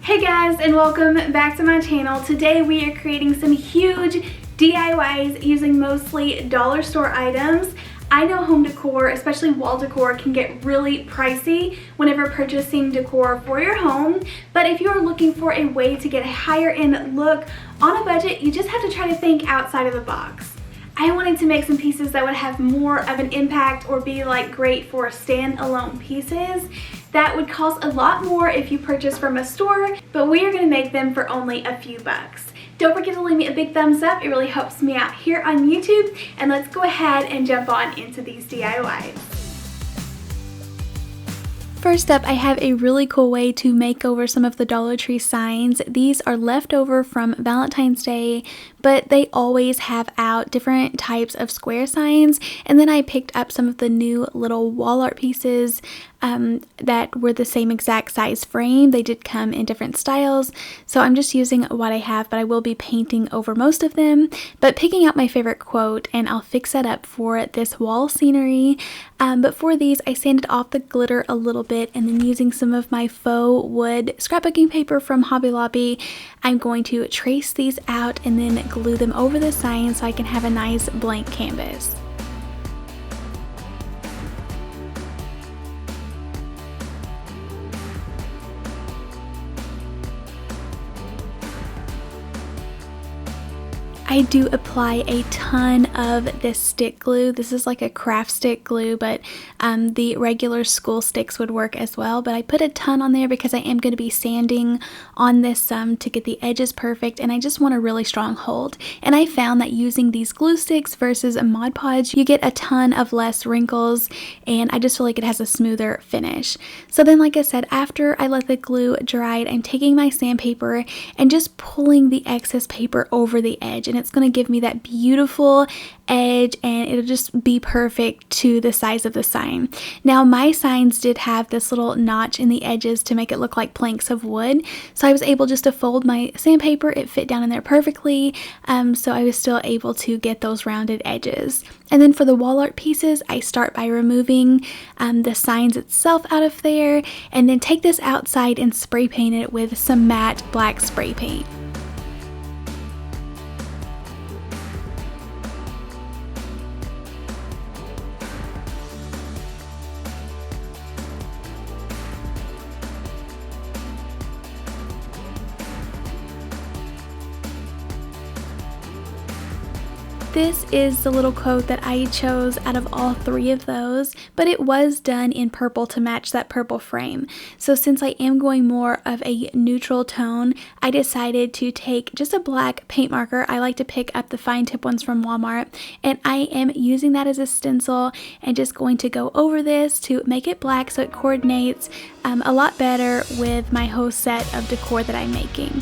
Hey guys, and welcome back to my channel. Today we are creating some huge DIYs using mostly dollar store items. I know home decor, especially wall decor, can get really pricey whenever purchasing decor for your home, but if you are looking for a way to get a higher end look on a budget, you just have to try to think outside of the box. I wanted to make some pieces that would have more of an impact or be like great for standalone pieces that would cost a lot more if you purchase from a store, but we are going to make them for only a few bucks. Don't forget to leave me a big thumbs up. It really helps me out here on YouTube, and let's go ahead and jump on into these DIYs. First up, I have a really cool way to make over some of the Dollar Tree signs. These are left over from Valentine's Day, but they always have out different types of square signs. And then I picked up some of the new little wall art pieces that were the same exact size frame. They did come in different styles, so I'm just using what I have, but I will be painting over most of them, but picking out my favorite quote, and I'll fix that up for this wall scenery. But for these, I sanded off the glitter a little bit, and then using some of my faux wood scrapbooking paper from Hobby Lobby, I'm going to trace these out and then glue them over the sign so I can have a nice blank canvas. I do apply a ton of this stick glue. This is like a craft stick glue, but the regular school sticks would work as well. But I put a ton on there because I am going to be sanding on this some to get the edges perfect, and I just want a really strong hold. And I found that using these glue sticks versus Mod Podge, you get a ton of less wrinkles, and I just feel like it has a smoother finish. So then, like I said, after I let the glue dry, I'm taking my sandpaper and just pulling the excess paper over the edge, and it's going to give me that beautiful edge, and it'll just be perfect to the size of the sign. Now, my signs did have this little notch in the edges to make it look like planks of wood, so I was able just to fold my sandpaper. It fit down in there perfectly, so I was still able to get those rounded edges. And then for the wall art pieces, I start by removing the signs itself out of there, and then take this outside and spray paint it with some matte black spray paint. This is the little quote that I chose out of all three of those, but it was done in purple to match that purple frame. So since I am going more of a neutral tone, I decided to take just a black paint marker. I like to pick up the fine tip ones from Walmart, and I am using that as a stencil and just going to go over this to make it black so it coordinates a lot better with my whole set of decor that I'm making.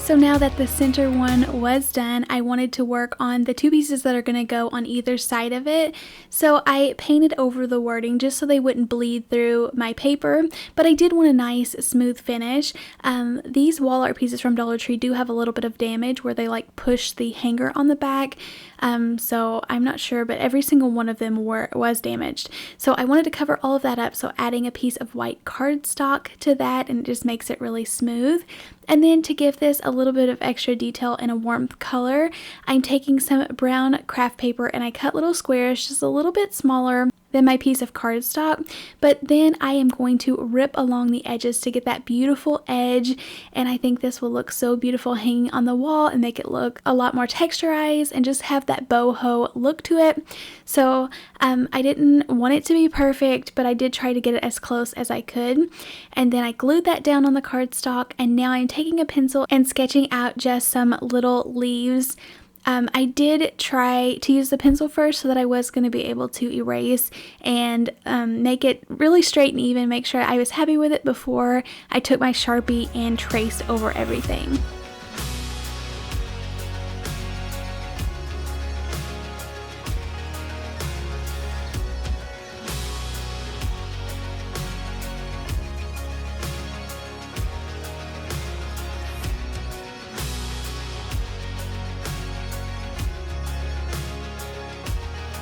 So now that the center one was done, I wanted to work on the two pieces that are going to go on either side of it. So I painted over the wording just so they wouldn't bleed through my paper, but I did want a nice smooth finish. These wall art pieces from Dollar Tree do have a little bit of damage where they like push the hanger on the back. So I'm not sure, but every single one of them was damaged. So I wanted to cover all of that up, so adding a piece of white cardstock to that, and it just makes it really smooth. And then to give this a little bit of extra detail in a warmth color, I'm taking some brown craft paper and I cut little squares just a little bit smaller than my piece of cardstock, but then I am going to rip along the edges to get that beautiful edge, and I think this will look so beautiful hanging on the wall and make it look a lot more texturized and just have that boho look to it. So I didn't want it to be perfect, but I did try to get it as close as I could, and then I glued that down on the cardstock, and now I'm taking a pencil and sketching out just some little leaves. I did try to use the pencil first so that I was going to be able to erase and make it really straight and even, make sure I was happy with it before I took my Sharpie and traced over everything.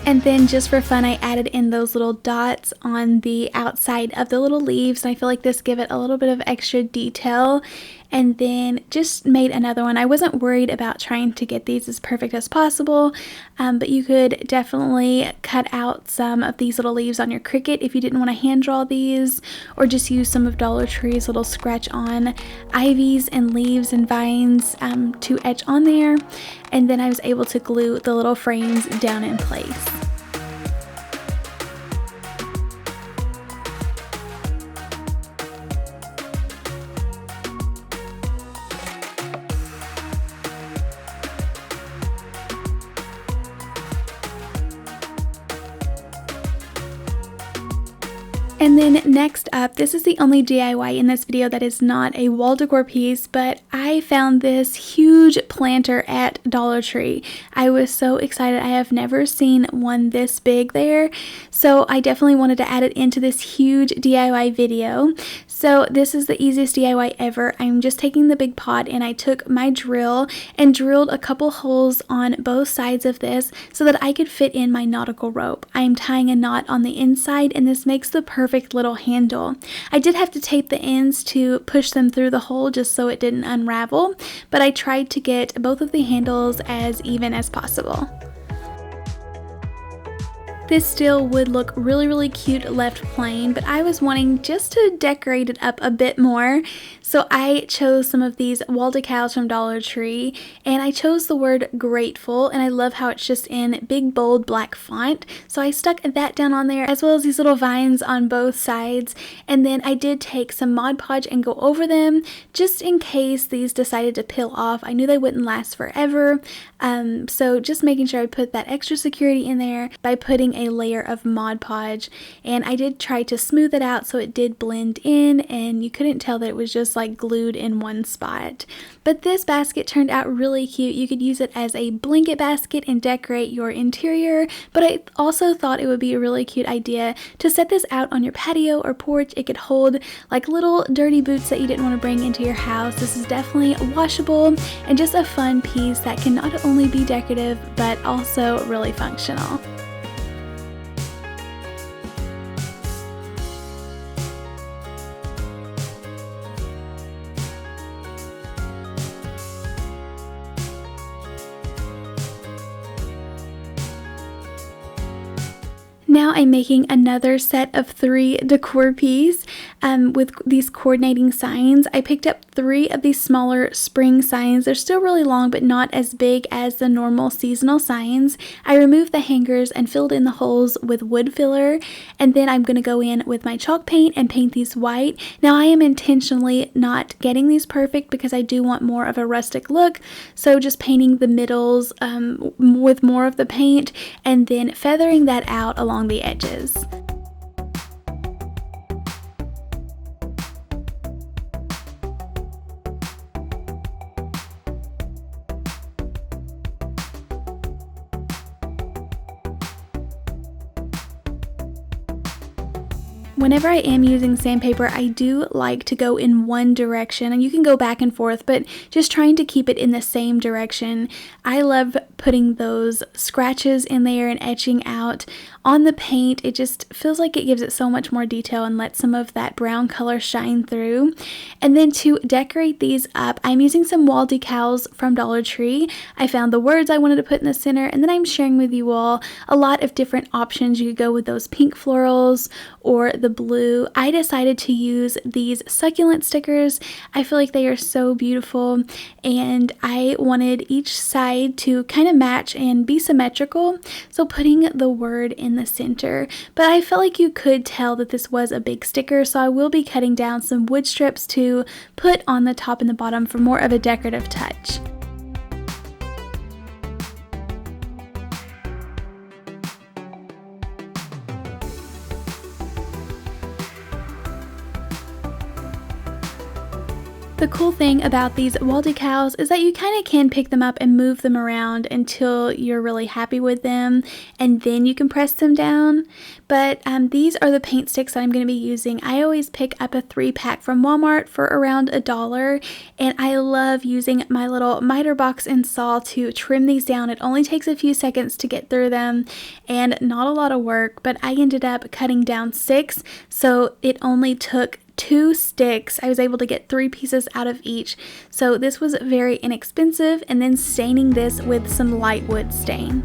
And then just for fun, I added in those little dots on the outside of the little leaves. And I feel like this give it a little bit of extra detail. And then just made another one. I wasn't worried about trying to get these as perfect as possible, but you could definitely cut out some of these little leaves on your Cricut if you didn't want to hand draw these, or just use some of Dollar Tree's little scratch on ivies and leaves and vines to etch on there. And then I was able to glue the little frames down in place. And then next up, this is the only DIY in this video that is not a wall decor piece, but I found this huge planter at Dollar Tree. I was so excited. I have never seen one this big there, so I definitely wanted to add it into this huge DIY video. So this is the easiest DIY ever. I'm just taking the big pot and I took my drill and drilled a couple holes on both sides of this so that I could fit in my nautical rope. I'm tying a knot on the inside and this makes the perfect little handle. I did have to tape the ends to push them through the hole just so it didn't unravel, but I tried to get both of the handles as even as possible. This still would look really cute left plain, but I was wanting just to decorate it up a bit more. So I chose some of these wall decals from Dollar Tree, and I chose the word grateful, and I love how it's just in big bold black font. So I stuck that down on there, as well as these little vines on both sides. And then I did take some Mod Podge and go over them just in case these decided to peel off. I knew they wouldn't last forever. So just making sure I put that extra security in there by putting a layer of Mod Podge, and I did try to smooth it out so it did blend in and you couldn't tell that it was just like glued in one spot. But this basket turned out really cute. You could use it as a blanket basket and decorate your interior, but I also thought it would be a really cute idea to set this out on your patio or porch. It could hold like little dirty boots that you didn't want to bring into your house. This is definitely washable and just a fun piece that can not only be decorative but also really functional. Now I'm making another set of 3 decor pieces with these coordinating signs. I picked up 3 of these smaller spring signs. They're still really long but not as big as the normal seasonal signs. I removed the hangers and filled in the holes with wood filler, and then I'm going to go in with my chalk paint and paint these white. Now I am intentionally not getting these perfect because I do want more of a rustic look, so just painting the middles with more of the paint and then feathering that out along the edges. Whenever I am using sandpaper, I do like to go in one direction, and you can go back and forth, but just trying to keep it in the same direction. I love putting those scratches in there and etching out on the paint. It just feels like it gives it so much more detail and lets some of that brown color shine through. And then to decorate these up, I'm using some wall decals from Dollar Tree. I found the words I wanted to put in the center, and then I'm sharing with you all a lot of different options. You could go with those pink florals or the blue. I decided to use these succulent stickers. I feel like they are so beautiful, and I wanted each side to kind of match and be symmetrical, so putting the word in the center. But I felt like you could tell that this was a big sticker, so I will be cutting down some wood strips to put on the top and the bottom for more of a decorative touch. The cool thing about these wall decals is that you kind of can pick them up and move them around until you're really happy with them, and then you can press them down. But these are the paint sticks that I'm going to be using. I always pick up a 3-pack from Walmart for around $1, and I love using my little miter box and saw to trim these down. It only takes a few seconds to get through them and not a lot of work, but I ended up cutting down 6, so it only took 2 sticks. I was able to get 3 pieces out of each, so this was very inexpensive. And then staining this with some light wood stain.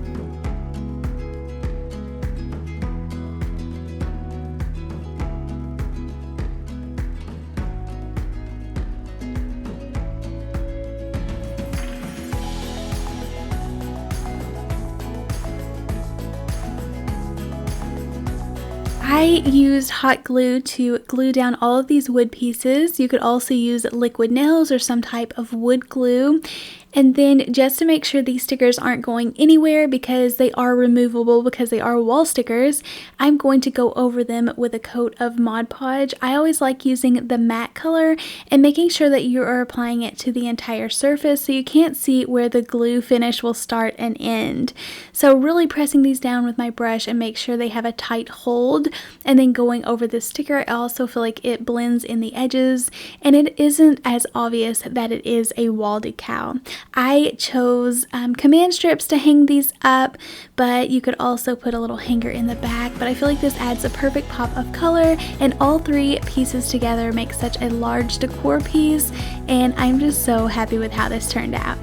I used hot glue to glue down all of these wood pieces. You could also use liquid nails or some type of wood glue. And then just to make sure these stickers aren't going anywhere, because they are removable because they are wall stickers, I'm going to go over them with a coat of Mod Podge. I always like using the matte color and making sure that you are applying it to the entire surface so you can't see where the glue finish will start and end. So really pressing these down with my brush and make sure they have a tight hold, and then going over the sticker. I also feel like it blends in the edges and it isn't as obvious that it is a wall decal. I chose command strips to hang these up, but you could also put a little hanger in the back. But I feel like this adds a perfect pop of color, and all 3 pieces together make such a large decor piece, and I'm just so happy with how this turned out.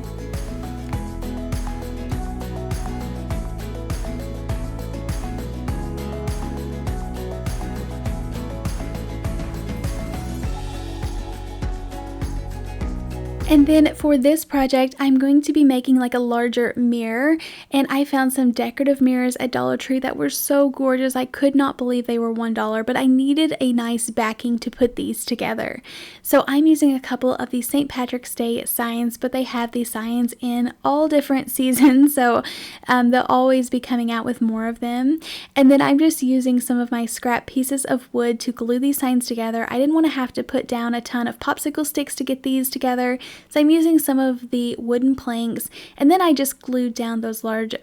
And then for this project, I'm going to be making like a larger mirror, and I found some decorative mirrors at Dollar Tree that were so gorgeous. I could not believe they were $1, but I needed a nice backing to put these together. So I'm using a couple of these St. Patrick's Day signs, but they have these signs in all different seasons, so they'll always be coming out with more of them. And then I'm just using some of my scrap pieces of wood to glue these signs together. I didn't want to have to put down a ton of popsicle sticks to get these together, so I'm using some of the wooden planks, and then I just glued down those large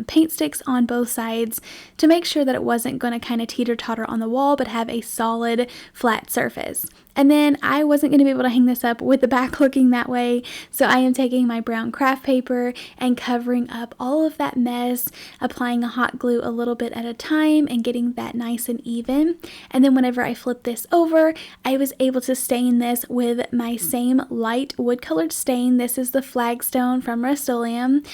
paint sticks on both sides to make sure that it wasn't going to kind of teeter-totter on the wall but have a solid flat surface. And then I wasn't going to be able to hang this up with the back looking that way, so I am taking my brown craft paper and covering up all of that mess, applying a hot glue a little bit at a time and getting that nice and even. And then whenever I flip this over, I was able to stain this with my same light wood colored stain. This is the Flagstone from Rust-Oleum,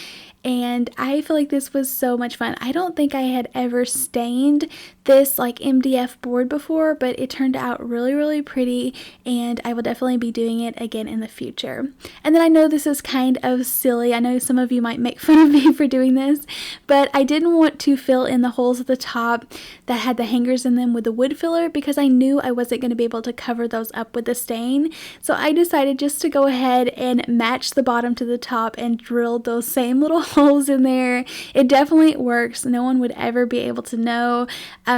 and I feel like this was so much fun. I don't think I had ever stained this like MDF board before, but it turned out really, really pretty, and I will definitely be doing it again in the future. And then I know this is kind of silly. I know some of you might make fun of me for doing this, but I didn't want to fill in the holes at the top that had the hangers in them with the wood filler because I knew I wasn't going to be able to cover those up with the stain. So I decided just to go ahead and match the bottom to the top and drilled those same little holes in there. It definitely works. No one would ever be able to know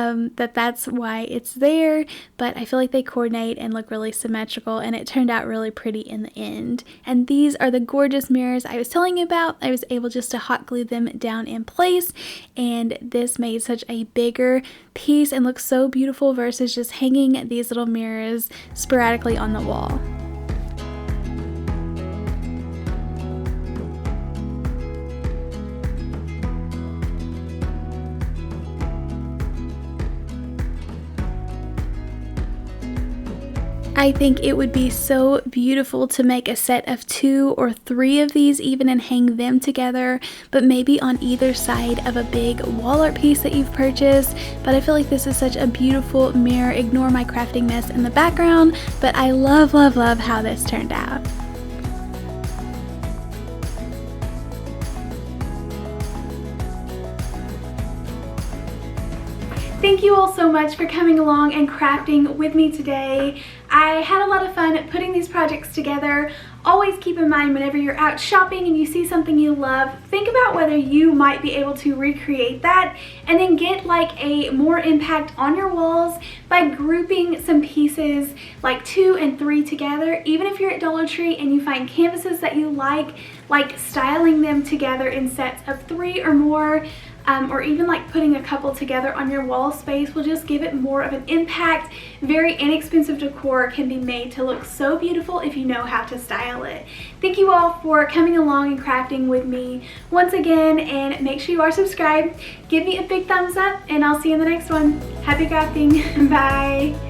that that's why it's there, but I feel like they coordinate and look really symmetrical, and it turned out really pretty in the end. And these are the gorgeous mirrors I was telling you about. I was able just to hot glue them down in place, and this made such a bigger piece and looks so beautiful versus just hanging these little mirrors sporadically on the wall. I think it would be so beautiful to make a set of 2 or 3 of these even and hang them together, but maybe on either side of a big wall art piece that you've purchased. But I feel like this is such a beautiful mirror. Ignore my crafting mess in the background, but I love, love, love how this turned out. Thank you all so much for coming along and crafting with me today. I had a lot of fun putting these projects together. always keep in mind whenever you're out shopping and you see something you love, think about whether you might be able to recreate that and then get like a more impact on your walls by grouping some pieces like 2 and 3 together. Even if you're at Dollar Tree and you find canvases that you like styling them together in sets of 3 or more, or even like putting a couple together on your wall space will just give it more of an impact. Very inexpensive decor can be made to look so beautiful if you know how to style it. Thank you all for coming along and crafting with me once again, and make sure you are subscribed. Give me a big thumbs up and I'll see you in the next one. Happy crafting. Bye.